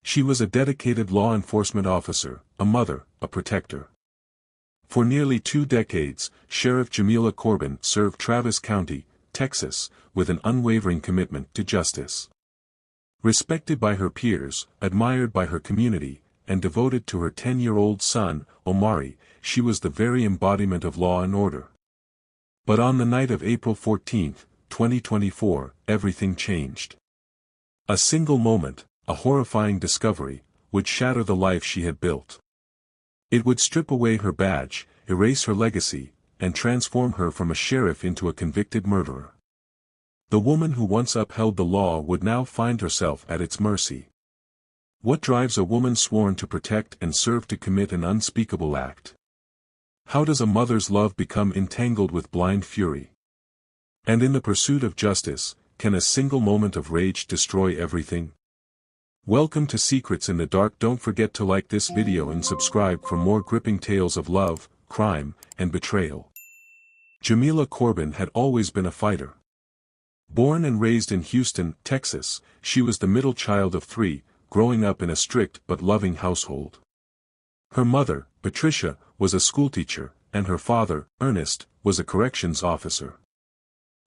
She was a dedicated law enforcement officer, a mother, a protector. For nearly 2 decades, Sheriff Jamila Corbin served Travis County, Texas, with an unwavering commitment to justice. Respected by her peers, admired by her community, and devoted to her 10-year-old son, Omari, she was the very embodiment of law and order. But on the night of April 14, 2024, everything changed. A single moment, a horrifying discovery, would shatter the life she had built. It would strip away her badge, erase her legacy, and transform her from a sheriff into a convicted murderer. The woman who once upheld the law would now find herself at its mercy. What drives a woman sworn to protect and serve to commit an unspeakable act? How does a mother's love become entangled with blind fury? And in the pursuit of justice, can a single moment of rage destroy everything? Welcome to Secrets in the Dark. Don't forget to like this video and subscribe for more gripping tales of love, crime, and betrayal. Jamila Corbin had always been a fighter. Born and raised in Houston, Texas, she was the middle child of 3, growing up in a strict but loving household. Her mother, Patricia, was a schoolteacher, and her father, Ernest, was a corrections officer.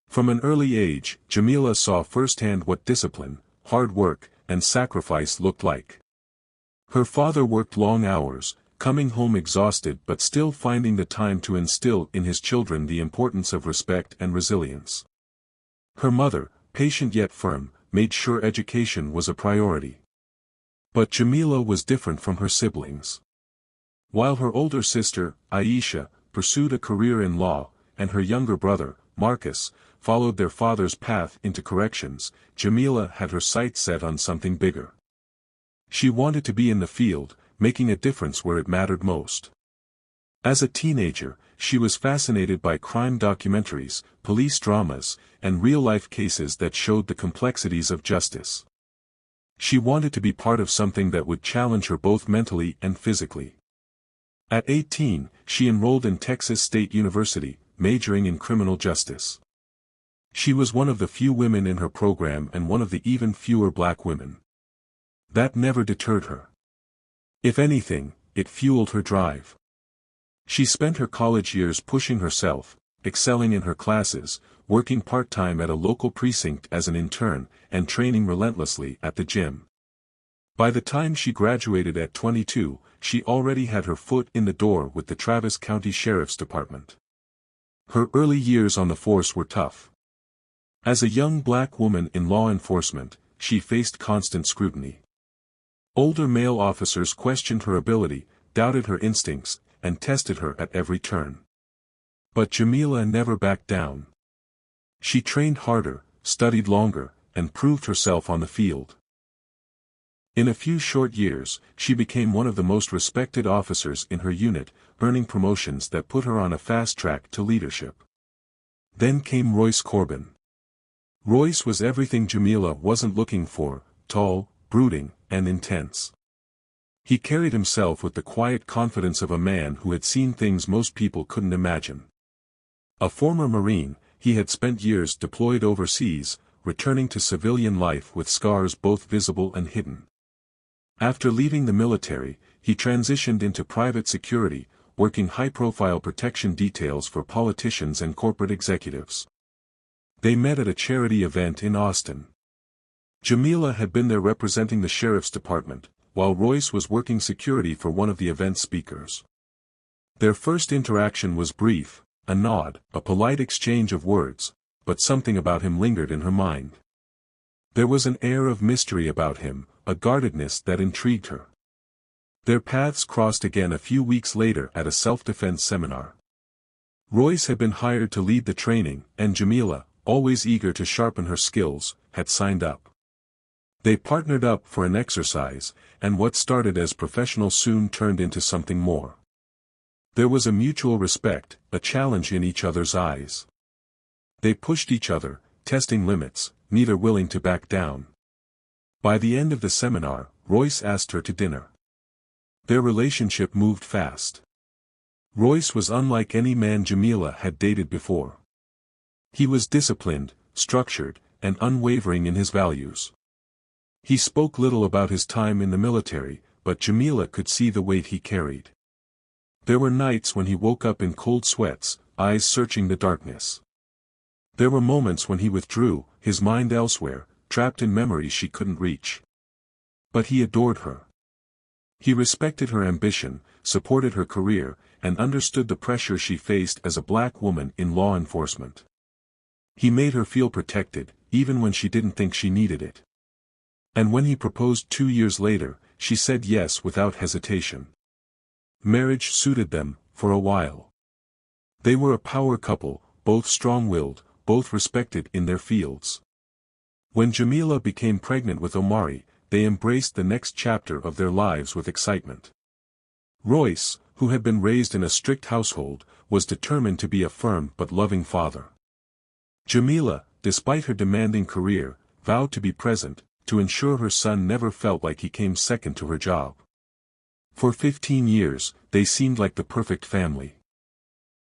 From an early age, Jamila saw firsthand what discipline, hard work, and sacrifice looked like. Her father worked long hours, coming home exhausted but still finding the time to instill in his children the importance of respect and resilience. Her mother, patient yet firm, made sure education was a priority. But Jamila was different from her siblings. While her older sister, Aisha, pursued a career in law, and her younger brother, Marcus, followed their father's path into corrections, Jamila had her sights set on something bigger. She wanted to be in the field, making a difference where it mattered most. As a teenager, she was fascinated by crime documentaries, police dramas, and real-life cases that showed the complexities of justice. She wanted to be part of something that would challenge her both mentally and physically. At 18, she enrolled in Texas State University, majoring in criminal justice. She was one of the few women in her program and one of the even fewer black women. That never deterred her. If anything, it fueled her drive. She spent her college years pushing herself, excelling in her classes, working part-time at a local precinct as an intern, and training relentlessly at the gym. By the time she graduated at 22, she already had her foot in the door with the Travis County Sheriff's Department. Her early years on the force were tough. As a young black woman in law enforcement, she faced constant scrutiny. Older male officers questioned her ability, doubted her instincts, and tested her at every turn. But Jamila never backed down. She trained harder, studied longer, and proved herself on the field. In a few short years, she became one of the most respected officers in her unit, earning promotions that put her on a fast track to leadership. Then came Royce Corbin. Royce was everything Jamila wasn't looking for: tall, brooding, and intense. He carried himself with the quiet confidence of a man who had seen things most people couldn't imagine. A former Marine, he had spent years deployed overseas, returning to civilian life with scars both visible and hidden. After leaving the military, he transitioned into private security, working high-profile protection details for politicians and corporate executives. They met at a charity event in Austin. Jamila had been there representing the sheriff's department, while Royce was working security for one of the event speakers. Their first interaction was brief, a nod, a polite exchange of words, but something about him lingered in her mind. There was an air of mystery about him, a guardedness that intrigued her. Their paths crossed again a few weeks later at a self-defense seminar. Royce had been hired to lead the training, and Jamila, always eager to sharpen her skills, had signed up. They partnered up for an exercise, and what started as professional soon turned into something more. There was a mutual respect, a challenge in each other's eyes. They pushed each other, testing limits, neither willing to back down. By the end of the seminar, Royce asked her to dinner. Their relationship moved fast. Royce was unlike any man Jamila had dated before. He was disciplined, structured, and unwavering in his values. He spoke little about his time in the military, but Jamila could see the weight he carried. There were nights when he woke up in cold sweats, eyes searching the darkness. There were moments when he withdrew, his mind elsewhere, trapped in memories she couldn't reach. But he adored her. He respected her ambition, supported her career, and understood the pressure she faced as a black woman in law enforcement. He made her feel protected, even when she didn't think she needed it. And when he proposed 2 years later, she said yes without hesitation. Marriage suited them, for a while. They were a power couple, both strong-willed, both respected in their fields. When Jamila became pregnant with Omari, they embraced the next chapter of their lives with excitement. Royce, who had been raised in a strict household, was determined to be a firm but loving father. Jamila, despite her demanding career, vowed to be present, to ensure her son never felt like he came second to her job. For 15 years, they seemed like the perfect family.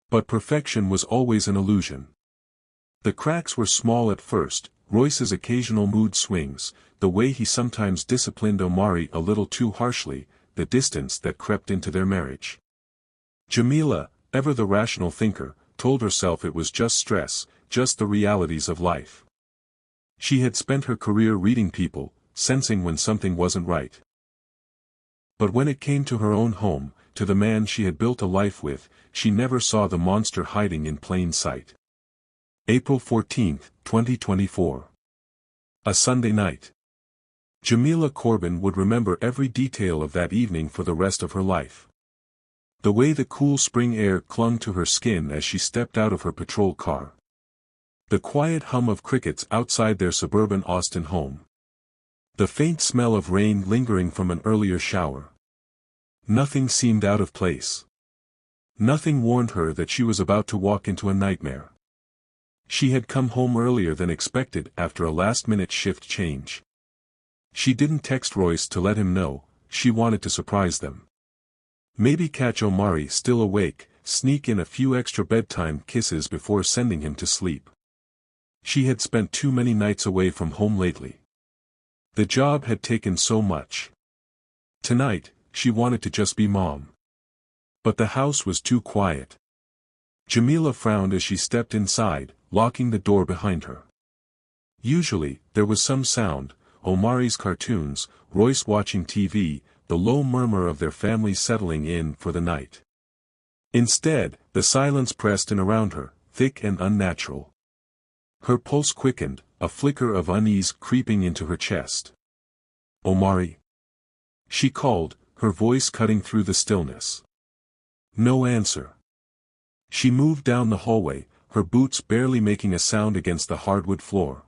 But perfection was always an illusion. The cracks were small at first, Royce's occasional mood swings, the way he sometimes disciplined Omari a little too harshly, the distance that crept into their marriage. Jamila, ever the rational thinker, told herself it was just stress, just the realities of life. She had spent her career reading people, sensing when something wasn't right. But when it came to her own home, to the man she had built a life with, she never saw the monster hiding in plain sight. April 14, 2024. A Sunday night. Jamila Corbin would remember every detail of that evening for the rest of her life. The way the cool spring air clung to her skin as she stepped out of her patrol car. The quiet hum of crickets outside their suburban Austin home. The faint smell of rain lingering from an earlier shower. Nothing seemed out of place. Nothing warned her that she was about to walk into a nightmare. She had come home earlier than expected after a last-minute shift change. She didn't text Royce to let him know, she wanted to surprise them. Maybe catch Omari still awake, sneak in a few extra bedtime kisses before sending him to sleep. She had spent too many nights away from home lately. The job had taken so much. Tonight, she wanted to just be mom. But the house was too quiet. Jamila frowned as she stepped inside, locking the door behind her. Usually, there was some sound, Omari's cartoons, Royce watching TV, the low murmur of their family settling in for the night. Instead, the silence pressed in around her, thick and unnatural. Her pulse quickened, a flicker of unease creeping into her chest. Omari? She called, her voice cutting through the stillness. No answer. She moved down the hallway, her boots barely making a sound against the hardwood floor.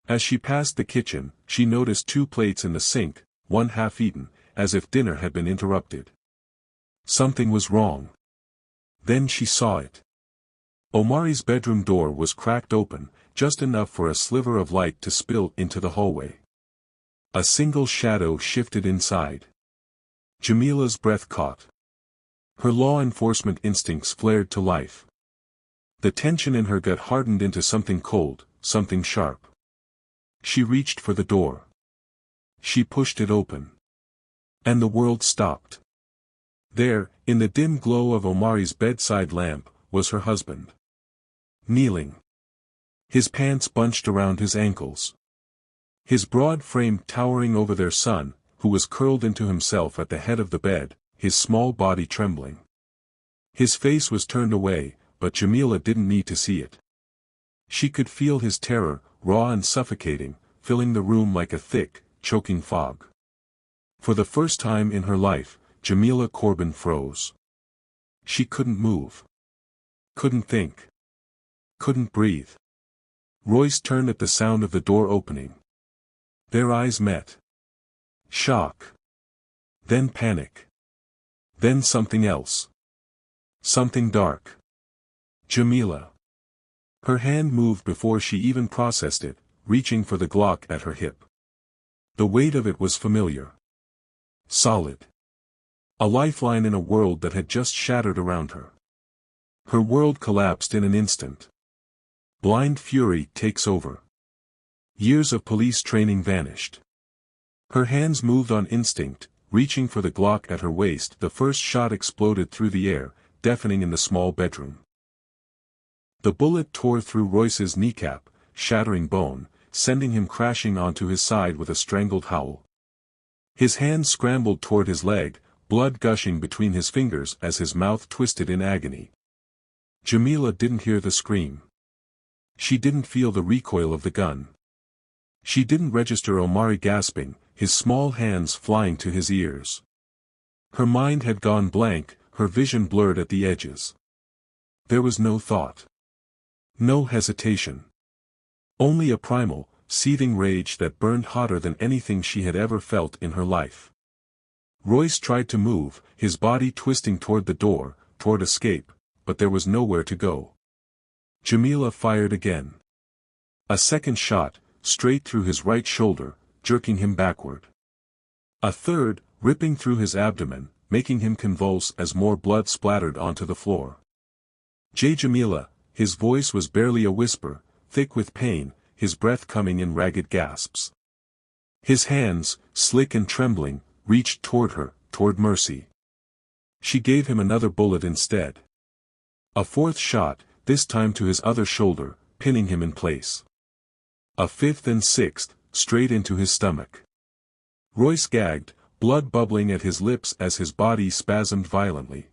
As she passed the kitchen, she noticed 2 plates in the sink, one half-eaten, as if dinner had been interrupted. Something was wrong. Then she saw it. Omari's bedroom door was cracked open, just enough for a sliver of light to spill into the hallway. A single shadow shifted inside. Jamila's breath caught. Her law enforcement instincts flared to life. The tension in her gut hardened into something cold, something sharp. She reached for the door. She pushed it open. And the world stopped. There, in the dim glow of Omari's bedside lamp, was her husband. Kneeling. His pants bunched around his ankles. His broad frame towering over their son, who was curled into himself at the head of the bed, his small body trembling. His face was turned away, but Jamila didn't need to see it. She could feel his terror, raw and suffocating, filling the room like a thick, choking fog. For the first time in her life, Jamila Corbin froze. She couldn't move. Couldn't think. Couldn't breathe. Royce turned at the sound of the door opening. Their eyes met. Shock. Then panic. Then something else. Something dark. Jamila. Her hand moved before she even processed it, reaching for the Glock at her hip. The weight of it was familiar. Solid. A lifeline in a world that had just shattered around her. Her world collapsed in an instant. Blind fury takes over. Years of police training vanished. Her hands moved on instinct, reaching for the Glock at her waist. The first shot exploded through the air, deafening in the small bedroom. The bullet tore through Royce's kneecap, shattering bone, sending him crashing onto his side with a strangled howl. His hand scrambled toward his leg, blood gushing between his fingers as his mouth twisted in agony. Jamila didn't hear the scream. She didn't feel the recoil of the gun. She didn't register Omari gasping, his small hands flying to his ears. Her mind had gone blank, her vision blurred at the edges. There was no thought. No hesitation. Only a primal, seething rage that burned hotter than anything she had ever felt in her life. Royce tried to move, his body twisting toward the door, toward escape, but there was nowhere to go. Jamila fired again. A second shot, straight through his right shoulder, jerking him backward. A third, ripping through his abdomen, making him convulse as more blood splattered onto the floor. Jamila, his voice was barely a whisper, thick with pain, his breath coming in ragged gasps. His hands, slick and trembling, reached toward her, toward mercy. She gave him another bullet instead. A fourth shot, this time to his other shoulder, pinning him in place. A fifth and sixth, straight into his stomach. Royce gagged, blood bubbling at his lips as his body spasmed violently.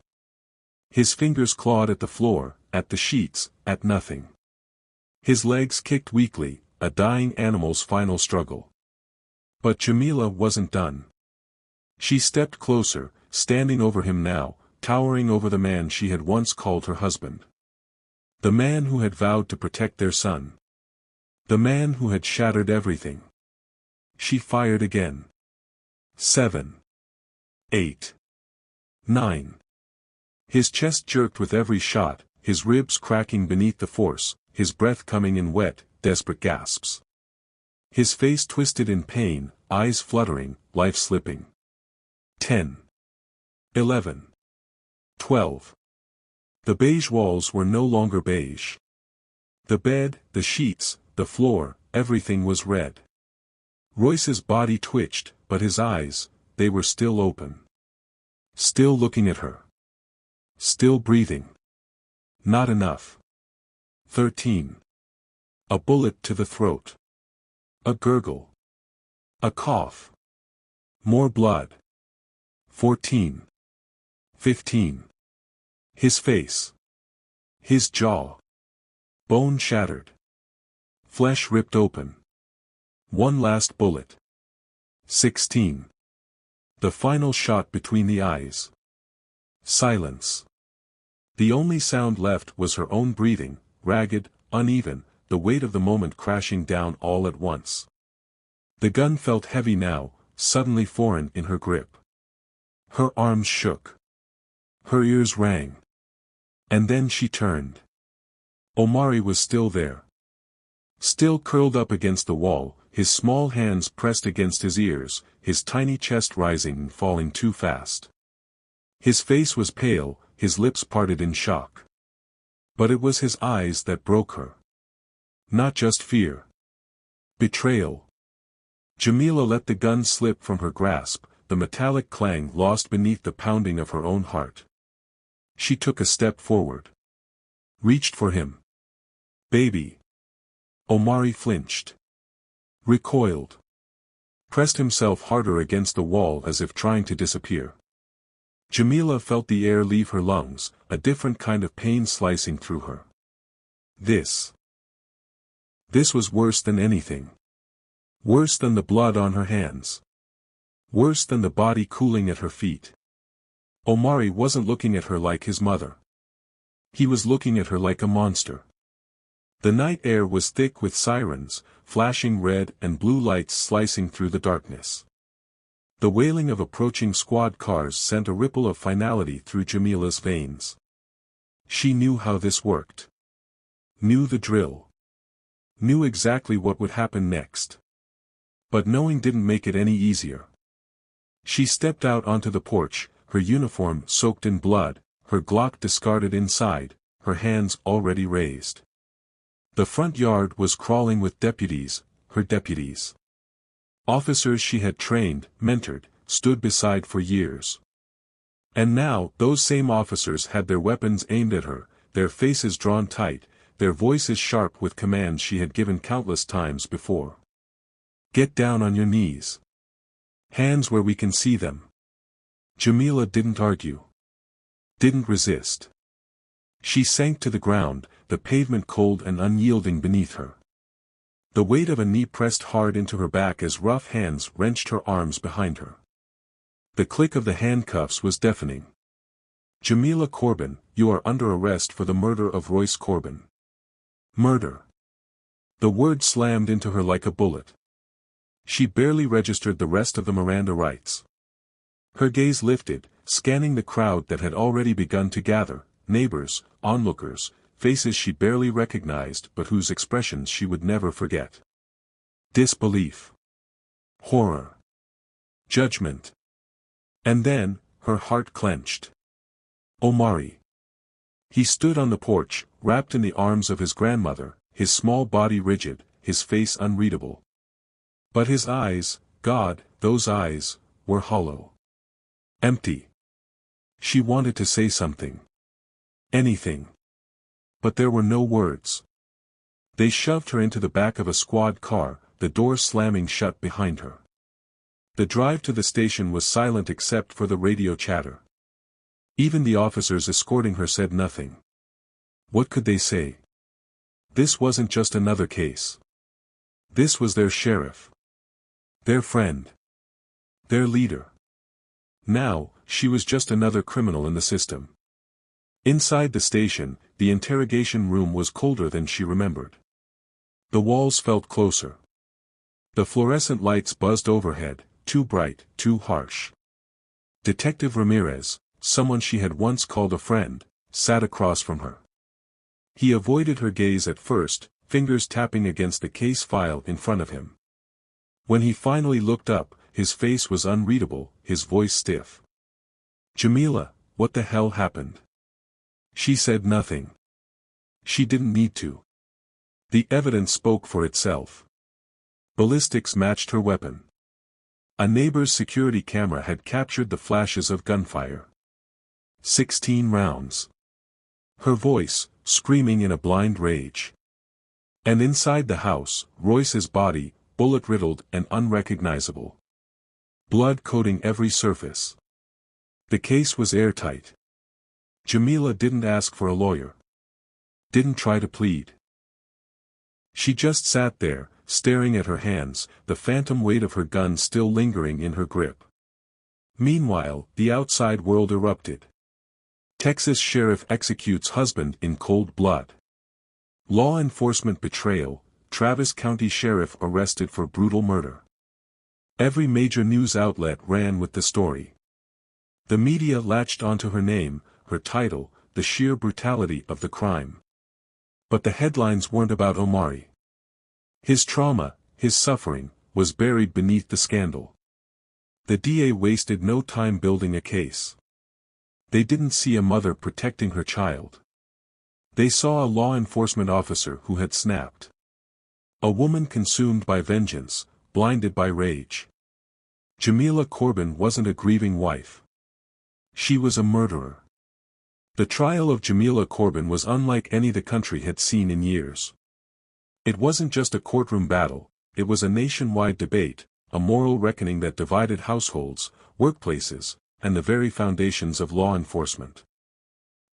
His fingers clawed at the floor, at the sheets, at nothing. His legs kicked weakly, a dying animal's final struggle. But Jamila wasn't done. She stepped closer, standing over him now, towering over the man she had once called her husband. The man who had vowed to protect their son. The man who had shattered everything. She fired again. 7. 8. 9. His chest jerked with every shot, his ribs cracking beneath the force, his breath coming in wet, desperate gasps. His face twisted in pain, eyes fluttering, life slipping. 10. 11. 12. The beige walls were no longer beige. The bed, the sheets, the floor, everything was red. Royce's body twitched, but his eyes, they were still open. Still looking at her. Still breathing. Not enough. 13. A bullet to the throat. A gurgle. A cough. More blood. 14. 15. His face. His jaw. Bone shattered. Flesh ripped open. One last bullet. 16. The final shot between the eyes. Silence. The only sound left was her own breathing, ragged, uneven, the weight of the moment crashing down all at once. The gun felt heavy now, suddenly foreign in her grip. Her arms shook. Her ears rang. And then she turned. Omari was still there. Still curled up against the wall, his small hands pressed against his ears, his tiny chest rising and falling too fast. His face was pale, his lips parted in shock. But it was his eyes that broke her. Not just fear. Betrayal. Jamila let the gun slip from her grasp, the metallic clang lost beneath the pounding of her own heart. She took a step forward. Reached for him. Baby. Omari flinched. Recoiled. Pressed himself harder against the wall as if trying to disappear. Jamila felt the air leave her lungs, a different kind of pain slicing through her. This was worse than anything. Worse than the blood on her hands. Worse than the body cooling at her feet. Omari wasn't looking at her like his mother. He was looking at her like a monster. The night air was thick with sirens, flashing red and blue lights slicing through the darkness. The wailing of approaching squad cars sent a ripple of finality through Jamila's veins. She knew how this worked. Knew the drill. Knew exactly what would happen next. But knowing didn't make it any easier. She stepped out onto the porch, her uniform soaked in blood, her Glock discarded inside, her hands already raised. The front yard was crawling with deputies, her deputies. Officers she had trained, mentored, stood beside for years. And now, those same officers had their weapons aimed at her, their faces drawn tight, their voices sharp with commands she had given countless times before. Get down on your knees. Hands where we can see them. Jamila didn't argue. Didn't resist. She sank to the ground, the pavement cold and unyielding beneath her. The weight of a knee pressed hard into her back as rough hands wrenched her arms behind her. The click of the handcuffs was deafening. Jamila Corbin, you are under arrest for the murder of Royce Corbin. Murder. The word slammed into her like a bullet. She barely registered the rest of the Miranda rights. Her gaze lifted, scanning the crowd that had already begun to gather, neighbors, onlookers, faces she barely recognized but whose expressions she would never forget. Disbelief. Horror. Judgment. And then, her heart clenched. Omari. He stood on the porch, wrapped in the arms of his grandmother, his small body rigid, his face unreadable. But his eyes, God, those eyes, were hollow. Empty. She wanted to say something. Anything. But there were no words. They shoved her into the back of a squad car, the door slamming shut behind her. The drive to the station was silent except for the radio chatter. Even the officers escorting her said nothing. What could they say? This wasn't just another case. This was their sheriff. Their friend. Their leader. Now, she was just another criminal in the system. Inside the station, the interrogation room was colder than she remembered. The walls felt closer. The fluorescent lights buzzed overhead, too bright, too harsh. Detective Ramirez, someone she had once called a friend, sat across from her. He avoided her gaze at first, fingers tapping against the case file in front of him. When he finally looked up, his face was unreadable, his voice stiff. Jamila, what the hell happened? She said nothing. She didn't need to. The evidence spoke for itself. Ballistics matched her weapon. A neighbor's security camera had captured the flashes of gunfire. 16 rounds. Her voice, screaming in a blind rage. And inside the house, Royce's body, bullet-riddled and unrecognizable. Blood coating every surface. The case was airtight. Jamila didn't ask for a lawyer. Didn't try to plead. She just sat there, staring at her hands, the phantom weight of her gun still lingering in her grip. Meanwhile, the outside world erupted. Texas sheriff executes husband in cold blood. Law enforcement betrayal, Travis County sheriff arrested for brutal murder. Every major news outlet ran with the story. The media latched onto her name, her title, the sheer brutality of the crime. But the headlines weren't about Omari. His trauma, his suffering, was buried beneath the scandal. The DA wasted no time building a case. They didn't see a mother protecting her child. They saw a law enforcement officer who had snapped. A woman consumed by vengeance, blinded by rage. Jamila Corbin wasn't a grieving wife. She was a murderer. The trial of Jamila Corbin was unlike any the country had seen in years. It wasn't just a courtroom battle, it was a nationwide debate, a moral reckoning that divided households, workplaces, and the very foundations of law enforcement.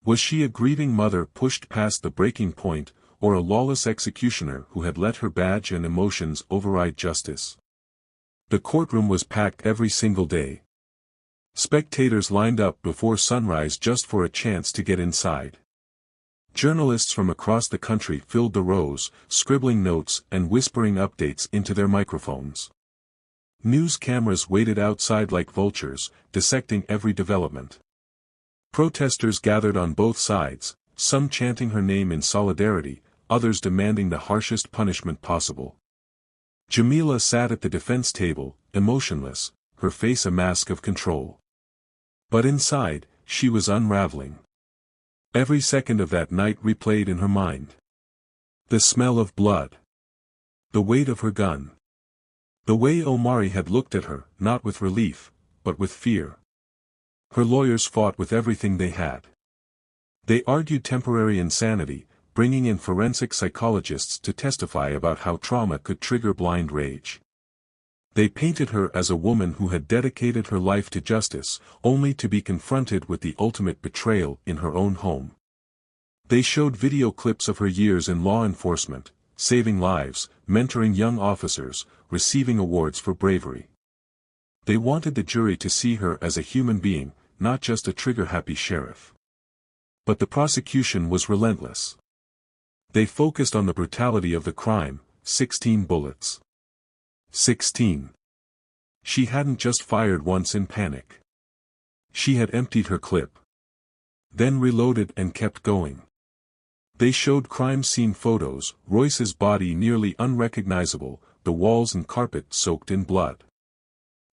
Was she a grieving mother pushed past the breaking point, or a lawless executioner who had let her badge and emotions override justice? The courtroom was packed every single day. Spectators lined up before sunrise just for a chance to get inside. Journalists from across the country filled the rows, scribbling notes and whispering updates into their microphones. News cameras waited outside like vultures, dissecting every development. Protesters gathered on both sides, some chanting her name in solidarity, others demanding the harshest punishment possible. Jamila sat at the defense table, emotionless, her face a mask of control. But inside, she was unraveling. Every second of that night replayed in her mind. The smell of blood. The weight of her gun. The way Omari had looked at her, not with relief, but with fear. Her lawyers fought with everything they had. They argued temporary insanity, bringing in forensic psychologists to testify about how trauma could trigger blind rage. They painted her as a woman who had dedicated her life to justice, only to be confronted with the ultimate betrayal in her own home. They showed video clips of her years in law enforcement, saving lives, mentoring young officers, receiving awards for bravery. They wanted the jury to see her as a human being, not just a trigger-happy sheriff. But the prosecution was relentless. They focused on the brutality of the crime, 16 bullets. 16. She hadn't just fired once in panic. She had emptied her clip. Then reloaded and kept going. They showed crime scene photos, Royce's body nearly unrecognizable, the walls and carpet soaked in blood.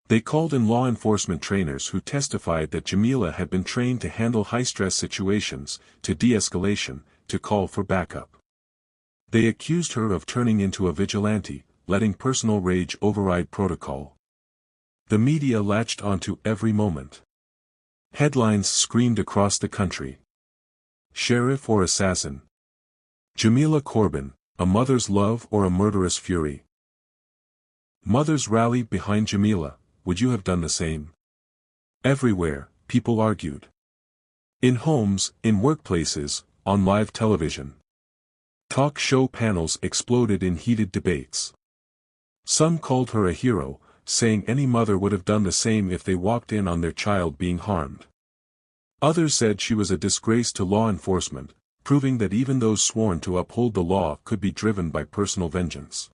They called in law enforcement trainers who testified that Jamila had been trained to handle high-stress situations, to de-escalation, to call for backup. They accused her of turning into a vigilante, letting personal rage override protocol. The media latched onto every moment. Headlines screamed across the country. Sheriff or assassin? Jamila Corbin, a mother's love or a murderous fury? Mothers rallied behind Jamila. Would you have done the same? Everywhere, people argued. In homes, in workplaces, on live television. Talk show panels exploded in heated debates. Some called her a hero, saying any mother would have done the same if they walked in on their child being harmed. Others said she was a disgrace to law enforcement, proving that even those sworn to uphold the law could be driven by personal vengeance.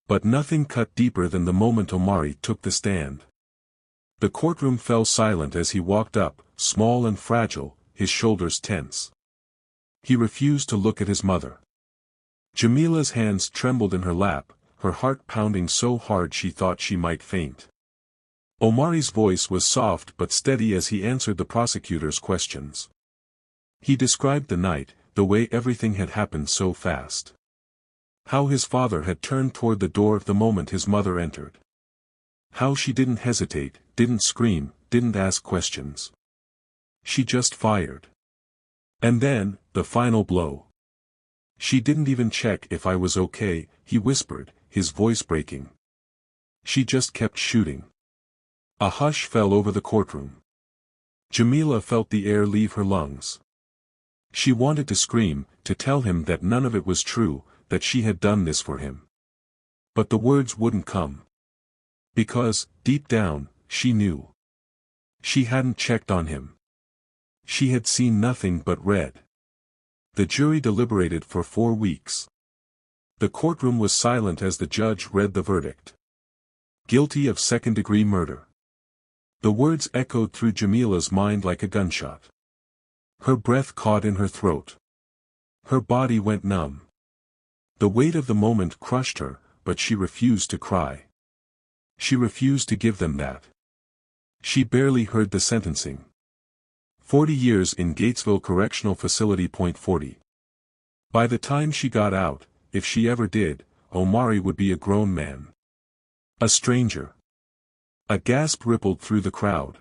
But nothing cut deeper than the moment Omari took the stand. The courtroom fell silent as he walked up, small and fragile, his shoulders tense. He refused to look at his mother. Jamila's hands trembled in her lap, her heart pounding so hard she thought she might faint. Omari's voice was soft but steady as he answered the prosecutor's questions. He described the night, the way everything had happened so fast. How his father had turned toward the door the moment his mother entered. How she didn't hesitate, didn't scream, didn't ask questions. She just fired. And then, the final blow. She didn't even check if I was okay, he whispered, his voice breaking. She just kept shooting. A hush fell over the courtroom. Jamila felt the air leave her lungs. She wanted to scream, to tell him that none of it was true, that she had done this for him. But the words wouldn't come. Because, deep down, she knew. She hadn't checked on him. She had seen nothing but red. The jury deliberated for 4 weeks. The courtroom was silent as the judge read the verdict. Guilty of second-degree murder. The words echoed through Jamila's mind like a gunshot. Her breath caught in her throat. Her body went numb. The weight of the moment crushed her, but she refused to cry. She refused to give them that. She barely heard the sentencing. 40 years in Gatesville Correctional Facility. 40. By the time she got out, if she ever did, Omari would be a grown man. A stranger. A gasp rippled through the crowd.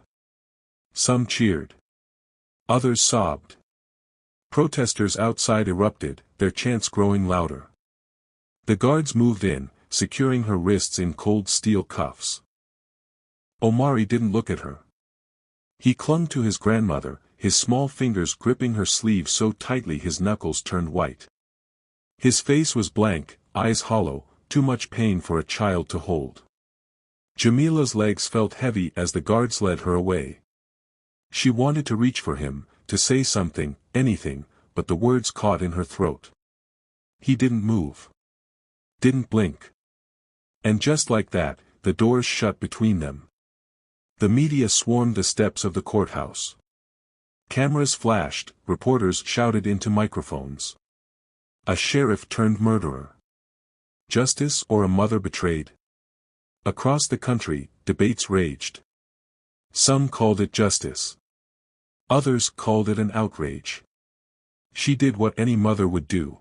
Some cheered. Others sobbed. Protesters outside erupted, their chants growing louder. The guards moved in, securing her wrists in cold steel cuffs. Omari didn't look at her. He clung to his grandmother, his small fingers gripping her sleeve so tightly his knuckles turned white. His face was blank, eyes hollow, too much pain for a child to hold. Jamila's legs felt heavy as the guards led her away. She wanted to reach for him, to say something, anything, but the words caught in her throat. He didn't move. Didn't blink. And just like that, the doors shut between them. The media swarmed the steps of the courthouse. Cameras flashed, reporters shouted into microphones. A sheriff turned murderer. Justice or a mother betrayed? Across the country, debates raged. Some called it justice. Others called it an outrage. She did what any mother would do.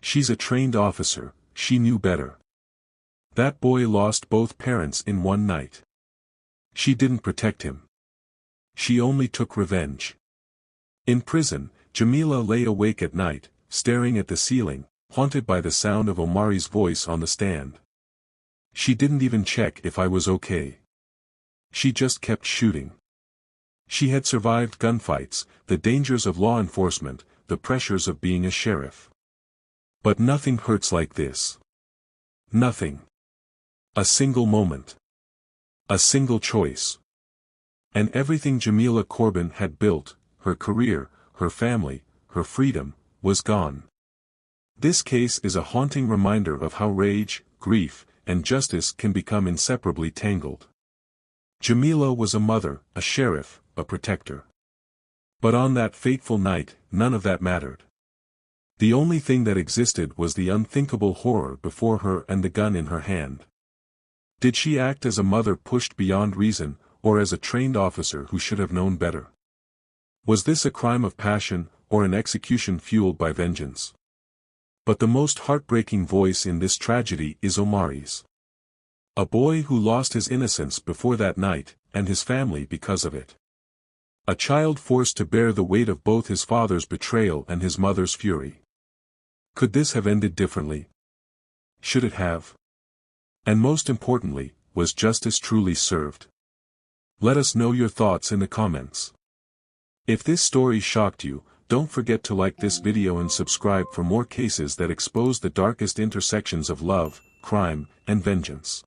She's a trained officer, she knew better. That boy lost both parents in one night. She didn't protect him. She only took revenge. In prison, Jamila lay awake at night, staring at the ceiling, haunted by the sound of Omari's voice on the stand. She didn't even check if I was okay. She just kept shooting. She had survived gunfights, the dangers of law enforcement, the pressures of being a sheriff. But nothing hurts like this. Nothing. A single moment. A single choice. And everything Jamila Corbin had built, her career, her family, her freedom, was gone. This case is a haunting reminder of how rage, grief, and justice can become inseparably tangled. Jamila was a mother, a sheriff, a protector. But on that fateful night, none of that mattered. The only thing that existed was the unthinkable horror before her and the gun in her hand. Did she act as a mother pushed beyond reason, or as a trained officer who should have known better? Was this a crime of passion, or an execution fueled by vengeance? But the most heartbreaking voice in this tragedy is Omari's. A boy who lost his innocence before that night, and his family because of it. A child forced to bear the weight of both his father's betrayal and his mother's fury. Could this have ended differently? Should it have? And most importantly, was justice truly served? Let us know your thoughts in the comments. If this story shocked you, don't forget to like this video and subscribe for more cases that expose the darkest intersections of love, crime, and vengeance.